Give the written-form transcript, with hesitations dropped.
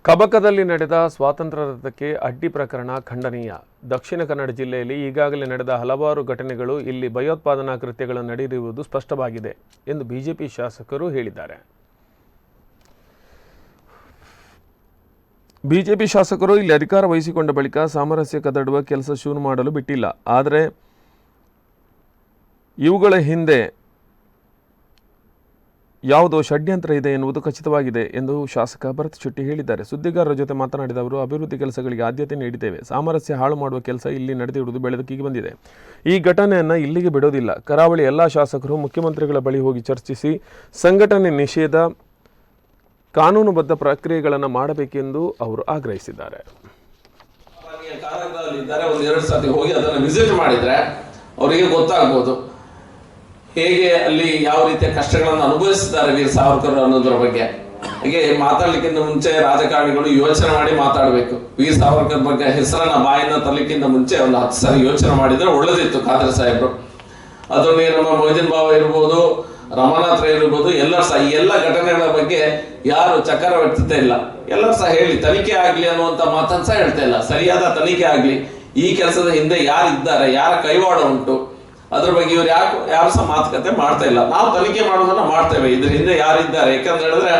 ಕಬಕದಲ್ಲಿ ನಡೆದ ಸ್ವಾತಂತ್ರ್ಯ ರಥಕ್ಕೆ ಅಡ್ಡಿ ಪ್ರಕರಣ ಖಂಡನೀಯ. ದಕ್ಷಿಣ ಕನ್ನಡ ಜಿಲ್ಲೆಯಲ್ಲಿ ಈಗಾಗಲೇ ನಡೆದ ಹಲವಾರು ಘಟನೆಗಳು ಇಲ್ಲಿ ಭಯೋತ್ಪಾದನಾ ಕೃತ್ಯಗಳು ನಡೆದಿರುವುದು ಸ್ಪಷ್ಟವಾಗಿದೆ ಎಂದು ಬಿಜೆಪಿ ಶಾಸಕರು ಹೇಳಿದ್ದಾರೆ. ಬಿಜೆಪಿ ಶಾಸಕರು ಇಲ್ಲಿ ಅಧಿಕಾರ ವಹಿಸಿಕೊಂಡ ಬಳಿಕ ಸಾಮರಸ್ಯ ಕದಡುವ ಕೆಲಸ ಶುರು ಮಾಡಲು ಬಿಟ್ಟಿಲ್ಲ. ಆದರೆ ಇವುಗಳ ಹಿಂದೆ ಯಾವುದೋ ಷಡ್ಯಂತ್ರ ಇದೆ ಎನ್ನುವುದು ಖಚಿತವಾಗಿದೆ ಎಂದು ಶಾಸಕ ಭರತ್ ಶೆಟ್ಟಿ ಹೇಳಿದ್ದಾರೆ. ಸುದ್ದಿಗಾರರ ಜೊತೆ ಮಾತನಾಡಿದ ಅವರು, ಅಭಿವೃದ್ಧಿ ಕೆಲಸಗಳಿಗೆ ಆದ್ಯತೆ ನೀಡಿದ್ದೇವೆ. ಸಾಮರಸ್ಯ ಹಾಳು ಮಾಡುವ ಕೆಲಸ ಇಲ್ಲಿ ನಡೆದಿರುವುದು ಬೆಳಕಿಗೆ ಬಂದಿದೆ. ಈ ಘಟನೆಯನ್ನು ಇಲ್ಲಿಗೆ ಬಿಡೋದಿಲ್ಲ. ಕರಾವಳಿ ಎಲ್ಲ ಶಾಸಕರು ಮುಖ್ಯಮಂತ್ರಿಗಳ ಬಳಿ ಹೋಗಿ ಚರ್ಚಿಸಿ ಸಂಘಟನೆ ನಿಷೇಧ ಕಾನೂನುಬದ್ಧ ಪ್ರಕ್ರಿಯೆಗಳನ್ನು ಮಾಡಬೇಕೆಂದು ಅವರು ಆಗ್ರಹಿಸಿದ್ದಾರೆ. ಒಂದೆರಡು ಸತಿ ಹೋಗಿ ಅದನ್ನು ವಿಸಿಟ್ ಮಾಡಿದ್ರೆ ಅವರಿಗೆ ಗೊತ್ತಾಗ್ಬೋದು ಹೇಗೆ ಅಲ್ಲಿ ಯಾವ ರೀತಿಯ ಕಷ್ಟಗಳನ್ನು ಅನುಭವಿಸಿದ್ದಾರೆ ವೀರ್ ಸಾವರ್ಕರ್ ಅನ್ನೋದ್ರ ಬಗ್ಗೆ. ಹಾಗೆ ಮಾತಾಡ್ಲಿಕ್ಕಿಂತ ಮುಂಚೆ ರಾಜಕಾರಣಿಗಳು ಯೋಚನೆ ಮಾಡಿ ಮಾತಾಡಬೇಕು. ವೀರ್ ಸಾವರ್ಕರ್ ಬಗ್ಗೆ ಹೆಸರನ್ನ ಬಾಯಿಂದ ತರಲಿಕ್ಕಿಂತ ಮುಂಚೆ ಒಂದು 10 ಸರಿ ಯೋಚನೆ ಮಾಡಿದ್ರೆ ಒಳ್ಳೇದಿತ್ತು. ಖಾದರ್ ಸಾಹೇಬ್ರು ಅದನ್ನೇ ನಮ್ಮ ಮೊಯ್ದೀನ್ ಬಾವ ಇರ್ಬೋದು, ರಮನಾಥ್ ರೈ ಇರ್ಬೋದು, ಎಲ್ಲರೂ ಸಹ ಈ ಎಲ್ಲ ಘಟನೆಗಳ ಬಗ್ಗೆ ಯಾರು ಚಕಾರ ವ್ಯಕ್ತತೆ ಇಲ್ಲ. ಎಲ್ಲರೂ ಸಹ ಹೇಳಿ ತನಿಖೆ ಆಗ್ಲಿ ಅನ್ನುವಂತ ಮಾತನ್ನ ಸಹ ಹೇಳ್ತಾ ಇಲ್ಲ. ಸರಿಯಾದ ತನಿಖೆ ಆಗ್ಲಿ, ಈ ಕೆಲಸದ ಹಿಂದೆ ಯಾರಿದ್ದಾರೆ, ಯಾರ ಕೈವಾಡ ಉಂಟು, ಅದ್ರ ಬಗ್ಗೆ ಇವ್ರು ಯಾರು ಸಹ ಮಾತುಕತೆ ಮಾಡ್ತಾ ಇಲ್ಲ. ನಾವು ತನಿಖೆ ಮಾಡೋದನ್ನ ಮಾಡ್ತೇವೆ, ಇದ್ರ ಹಿಂದೆ ಯಾರಿದ್ದಾರೆ. ಯಾಕಂದ್ರೆ ಹೇಳಿದ್ರೆ